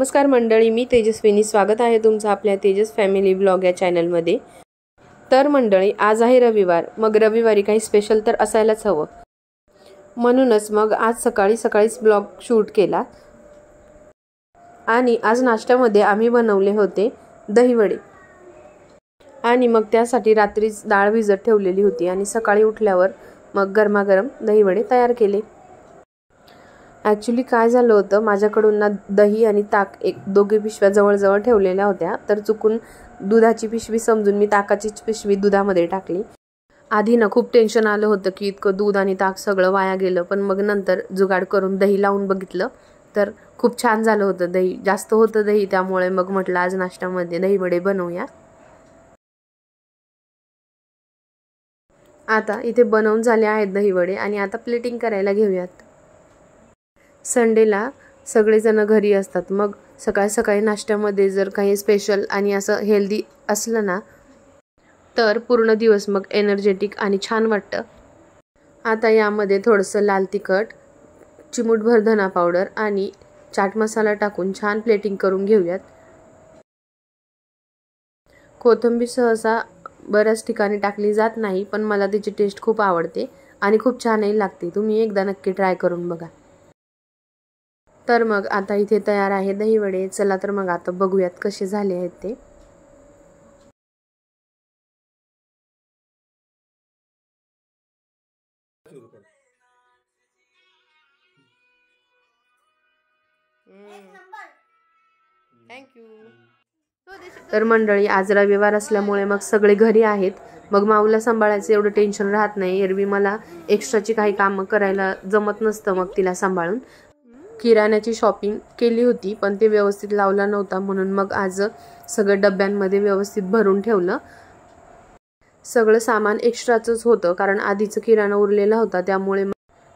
नमस्कार मंडळी, मी तेजस्विनी. स्वागत आहे तुमचं आपल्या तेजस फॅमिली ब्लॉग या चॅनलमध्ये. तर मंडळी, आज आहे रविवार. मग रविवारी काही स्पेशल तर असायलाच हवं. म्हणूनच मग आज सकाळीच ब्लॉग शूट केला. आणि आज नाश्त्यामध्ये आम्ही बनवले होते दहीवडे. आणि मग त्यासाठी रात्रीच डाळ भिजत ठेवलेली होती आणि सकाळी उठल्यावर मग गरमागरम दहीवडे तयार केले. ॲक्च्युली काय झालं होतं, माझ्याकडून ना दही आणि ताक दोघे पिशव्या जवळजवळ ठेवलेल्या होत्या. तर चुकून दुधाची पिशवी समजून मी ताकाचीच पिशवी दुधामध्ये टाकली. आधी ना खूप टेन्शन आलं होतं की इतकं दूध आणि ताक सगळं वाया गेलं. पण मग नंतर जुगाड करून दही लावून बघितलं तर खूप छान झालं होतं. दही जास्त होतं दही, त्यामुळे मग म्हटलं आज नाश्त्यामध्ये दहीवडे बनवूया. आता इथे बनवून झाले आहेत दहीवडे आणि आता प्लेटिंग करायला घेऊयात. संडेला सगळेजण घरी असतात. मग सकाळी नाश्त्यामध्ये जर काही स्पेशल आणि असं हेल्दी असलं ना तर पूर्ण दिवस मग एनर्जेटिक आणि छान वाटतं. आता यामध्ये थोडंसं लाल तिखट, चिमूटभर धना पावडर आणि चाट मसाला टाकून छान प्लेटिंग करून घेऊयात. कोथिंबीर सहसा बऱ्याच ठिकाणी टाकली जात नाही, पण मला त्याची टेस्ट खूप आवडते आणि खूप छानही लागते. तुम्ही एकदा नक्की ट्राय करून बघा. तर मग आता इथे तयार आहे दहीवडे. चला तर मग आता बघूयात कसे झाले आहेत ते. तर मंडळी, आज रविवार असल्यामुळे मग सगळे घरी आहेत. मग माऊला सांभाळायचं एवढं टेन्शन राहत नाही. एरवी मला एक्स्ट्राची काही कामं करायला जमत नसतं मग तिला सांभाळून. किराण्याची शॉपिंग केली होती पण ते व्यवस्थित लावला नव्हता, म्हणून मग आज सगळं डब्यांमध्ये व्यवस्थित भरून ठेवलं. सगळं सामान एक्स्ट्राचंच होतं कारण आधीचं किराणा उरलेला होता, त्यामुळे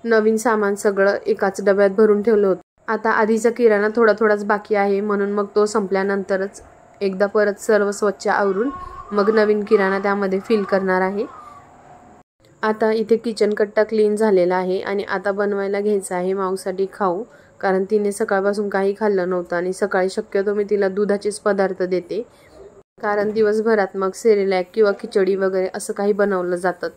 नवीन सामान सगळं एकाच डब्यात भरून ठेवलं होतं. आता आधीचा किराणा थोडाच बाकी आहे, म्हणून मग तो संपल्यानंतरच एकदा परत सर्व स्वच्छ आवरून मग नवीन किराणा त्यामध्ये फिल करणार आहे. आता इथे किचन कट्टा क्लीन झालेला आहे आणि आता बनवायला घ्यायचं आहे माऊसाठी खाऊ. कारण तिने सकाळपासून काही खाल्लं नव्हतं आणि सकाळी शक्यतो मी तिला दुधाचेच पदार्थ देते, कारण दिवसभरात मग सेरेलॅक किंवा खिचडी वगैरे असं काही बनवलं जातं.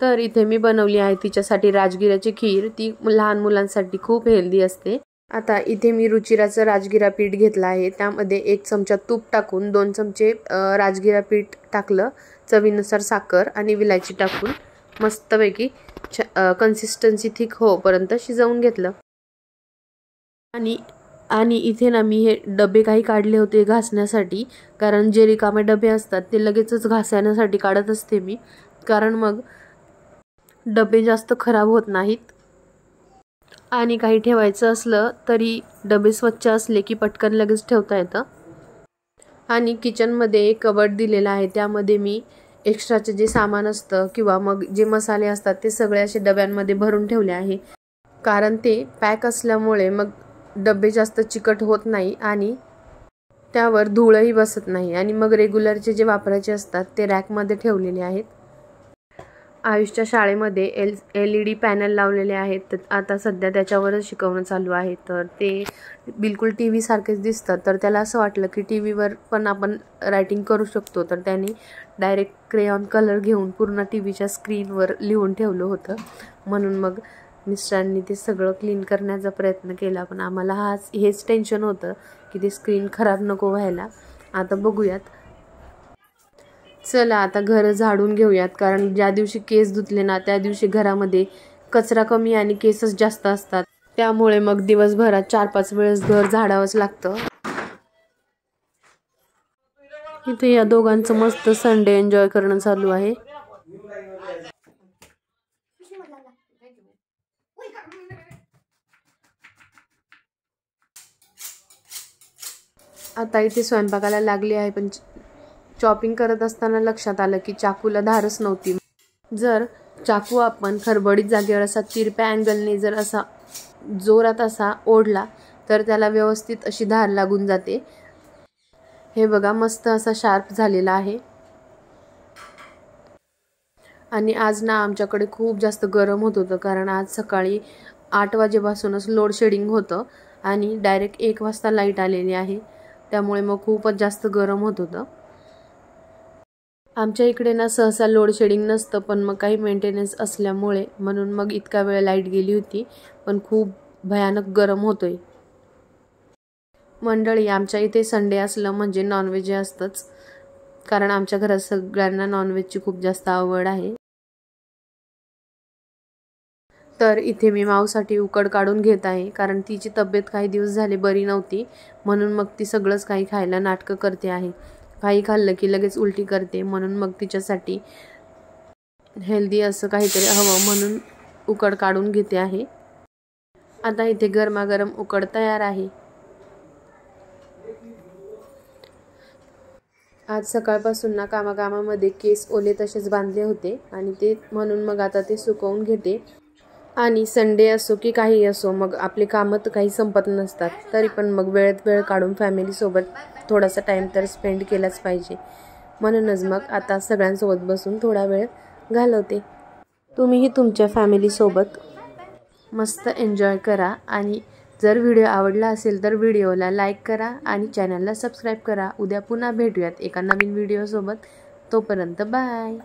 तर इथे मी बनवली आहे तिच्यासाठी राजगिराची खीर. ती लहान मुलांसाठी खूप हेल्दी असते. आता इथे मी रुचिराचं राजगिरा पीठ घेतलं आहे. त्यामध्ये 1 चमचा तूप टाकून 2 चमचे राजगिरा पीठ टाकलं, चवीनुसार साखर आणि विलायची टाकून मस्तपैकी कन्सिस्टन्सी थिक होईपर्यंत शिजवून घेतलं. आणि इथे ना मी हे डबे काही काढले होते घासण्यासाठी, कारण जे रिकामे डबे असतात ते लगेचच घासण्यासाठी काढत असते मी, कारण मग डबे जास्त खराब होत नाहीत. आणि काही ठेवायचं असलं तरी डबे स्वच्छ असले की पटकन लगेच ठेवता येतं. आणि किचनमध्ये एक कबर्ड दिलेला आहे, त्यामध्ये मी एक्स्ट्राचे जे सामान असतं किंवा मग जे मसाले असतात ते सगळे असे डब्यांमध्ये भरून ठेवले आहे, कारण ते पॅक असल्यामुळे मग डबे जास्त चिकट होत नाही आणि त्यावर धूळही बसत नाही. आणि मग रेग्युलरचे जे वापरायचे असतात ते रॅकमध्ये ठेवलेले आहेत. आयुषच्या शाळेमध्ये LED पॅनल लावलेले आहेत, तर आता सध्या त्याच्यावरच शिकवणं चालू आहे. तर ते बिलकुल TV सारखेच दिसतात. तर त्याला असं वाटलं की TV वर पण आपण रायटिंग करू शकतो, तर त्याने डायरेक्ट क्रेयॉन कलर घेऊन पूर्ण TVच्या स्क्रीनवर लिहून ठेवलं होतं. म्हणून मग मिस्टरांनी ते सगळं क्लीन करण्याचा प्रयत्न केला, पण आम्हाला हेच टेन्शन होतं की ते स्क्रीन खराब नको व्हायला. आता बघूयात. चला आता घर झाडून घेऊयात, कारण ज्या दिवशी केस धुतले ना त्या दिवशी घरामध्ये कचरा कमी आणि केसच जास्त असतात, त्यामुळे मग दिवसभरात 4-5 वेळेस घर झाडावंच लागतं. इथे या दोघांचं मस्त संडे एन्जॉय करणं चालू आहे. आता इथे स्वयंपाकाला लागली आहे, पण चॉपिंग करत असताना लक्षात आलं की चाकूला धारच नव्हती. जर चाकू आपण खरबडीत जागेवर असा तिरप्या अँगलने जर असा जोरात असा ओढला तर त्याला व्यवस्थित अशी धार लागून जाते. हे बघा, मस्त असा शार्प झालेला आहे. आणि आज ना आमच्याकडे खूप जास्त गरम होत होतं, कारण आज सकाळी 8 वाजेपासूनच लोड शेडिंग होतं आणि डायरेक्ट 1 वाजता लाईट आलेली आहे, त्यामुळे मग खूपच जास्त गरम होत होतं. आमच्या इकडे ना सहसा लोड शेडिंग नसतं, पण मग काही मेंटेनन्स असल्यामुळे म्हणून मग इतका वेळ लाईट गेली होती, पण खूप भयानक गरम होतोय. मंडळी, आमच्या इथे संडे असलं म्हणजे नॉनव्हेज असतंच, कारण आमच्या घरात सगळ्यांना नॉनव्हेजची खूप जास्त आवड आहे. तर इथे मी माऊसाठी उकड काढून घेत आहे, कारण तिची तब्येत काही दिवस झाले बरी नव्हती, म्हणून मग ती सगळंच काही खायला नाटकं करते आहे. काही खाल्लं की लगेच उलटी करते, म्हणून मग तिच्यासाठी हेल्दी असं काहीतरी हवं म्हणून उकड काढून घेते आहे. आता इथे गरमागरम उकड तयार आहे. आज सकाळपासून ना कामाकामामध्ये केस ओले तसेच बांधले होते आणि ते म्हणून मग आता ते सुकवून घेते. आणि संडे असो की काही असो, मग आपली कामं तर काही संपत नसतात, तरी पण मग वेळेत वेळ काढून फॅमिलीसोबत थोडासा टाईम तर स्पेंड केलाच पाहिजे. म्हणूनच मग आता सगळ्यांसोबत बसून थोडा वेळ घालवते. तुम्हीही तुमच्या फॅमिलीसोबत मस्त एन्जॉय करा. आणि जर व्हिडिओ आवडला असेल तर व्हिडिओला लाईक करा आणि चॅनलला सबस्क्राईब करा. उद्या पुन्हा भेटूयात एका नवीन व्हिडिओसोबत. तोपर्यंत बाय.